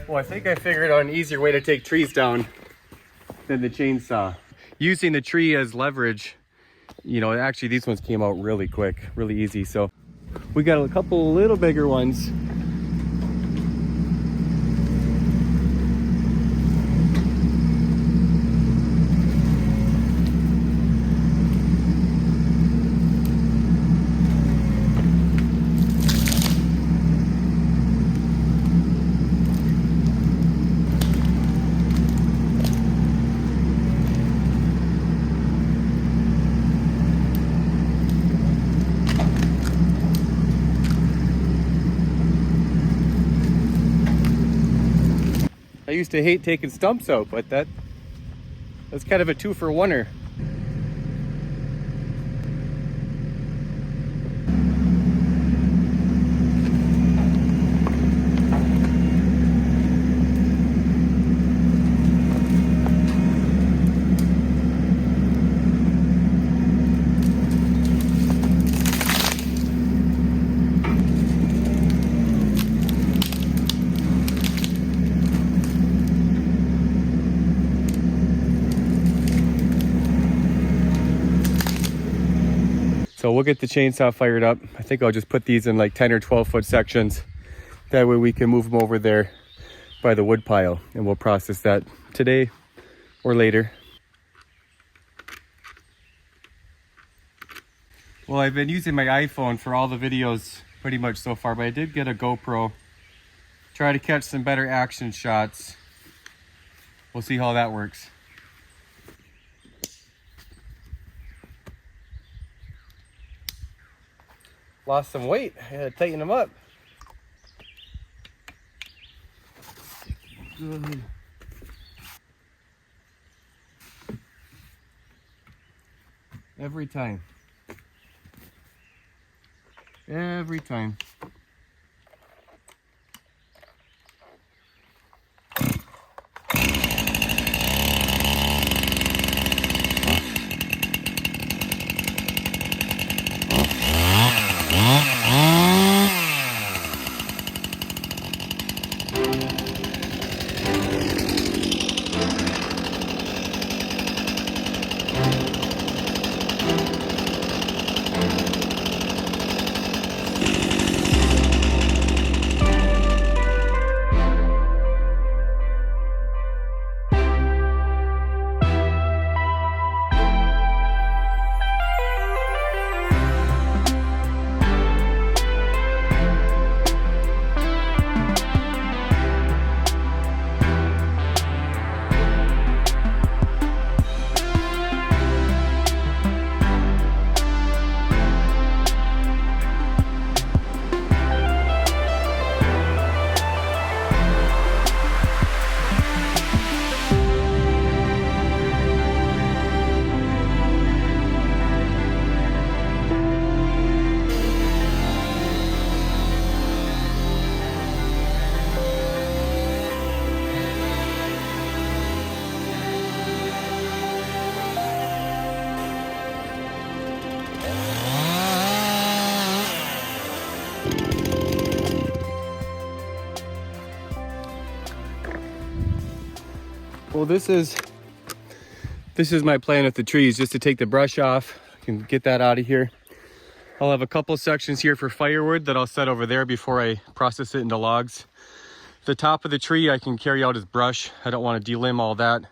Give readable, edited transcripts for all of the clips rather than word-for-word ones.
Well, I think I figured out an easier way to take trees down than the chainsaw. Using the tree as leverage, you know, actually these ones came out really quick, really easy. So we got a couple little bigger ones. I used to hate taking stumps out, but that's kind of a two-for-oneer. So we'll get the chainsaw fired up. I think I'll just put these in like 10 or 12 foot sections. That way we can move them over there by the wood pile, and we'll process that today or later. Well, I've been using my iPhone for all the videos pretty much so far, but I did get a GoPro. Try to catch some better action shots. We'll see how that works. Lost some weight. I had to tighten them up. Good. Every time. Every time. Well, this is my plan with the trees, just to take the brush off. I can get that out of here. I'll have a couple sections here for firewood that I'll set over there before I process it into logs. The top of the tree I can carry out as brush. I don't want to delimb all that.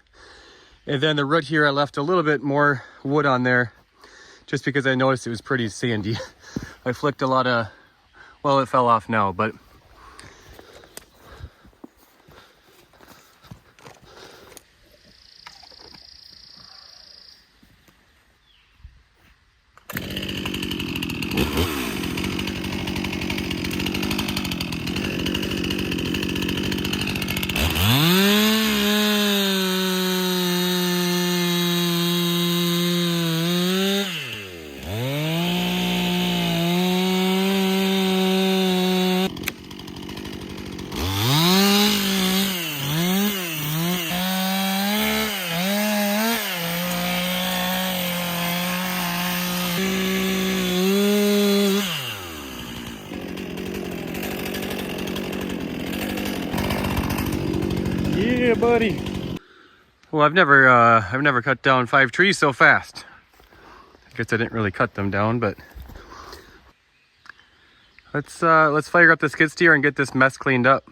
And then the root here, I left a little bit more wood on there just because I noticed it was pretty sandy. I flicked a lot of, well, it fell off now, but yeah, buddy. Well, I've never cut down 5 trees so fast. I guess I didn't really cut them down, but let's fire up the skid steer and get this mess cleaned up.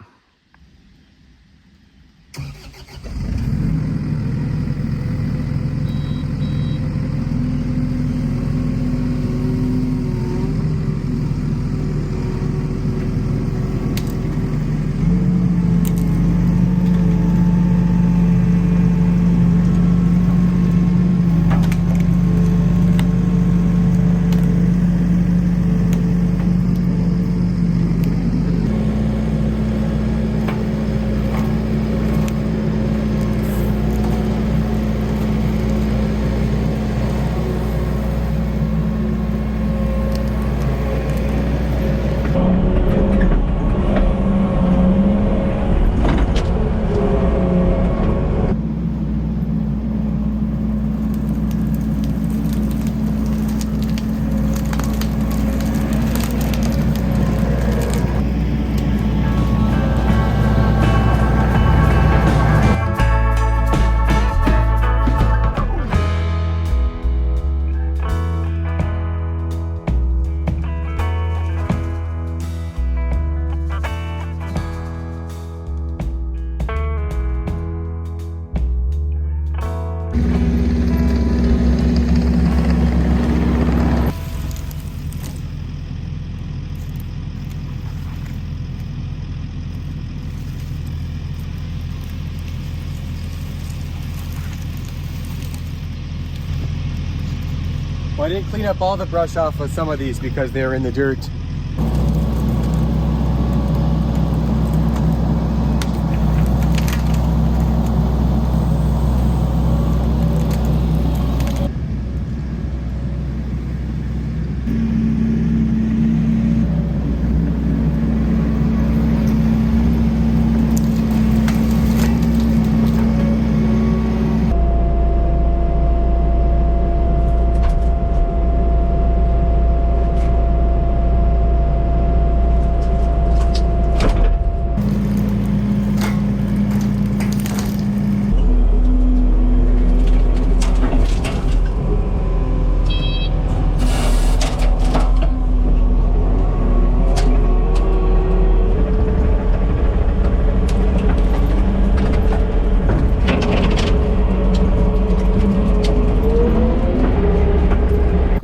Well, I didn't clean up all the brush off with some of these because they were in the dirt.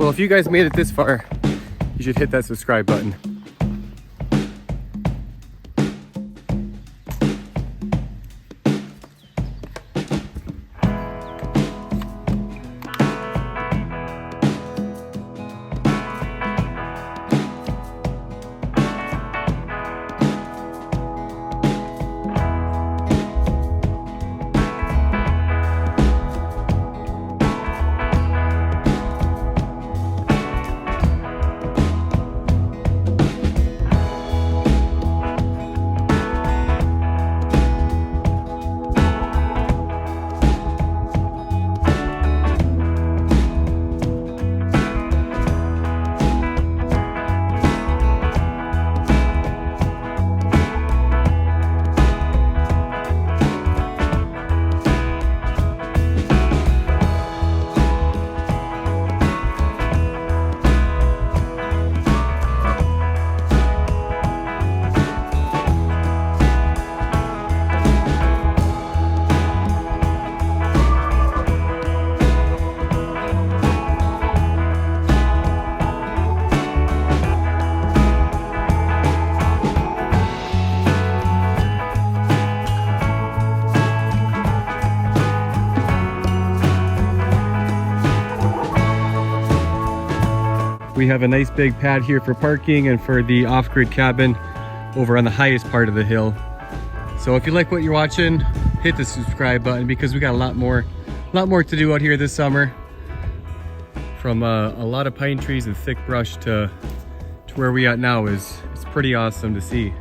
Well, if you guys made it this far, you should hit that subscribe button. We have a nice big pad here for parking and for the off-grid cabin over on the highest part of the hill. So if you like what you're watching, hit the subscribe button because we got a lot more to do out here this summer. From a lot of pine trees and thick brush to where we at now it's pretty awesome to see.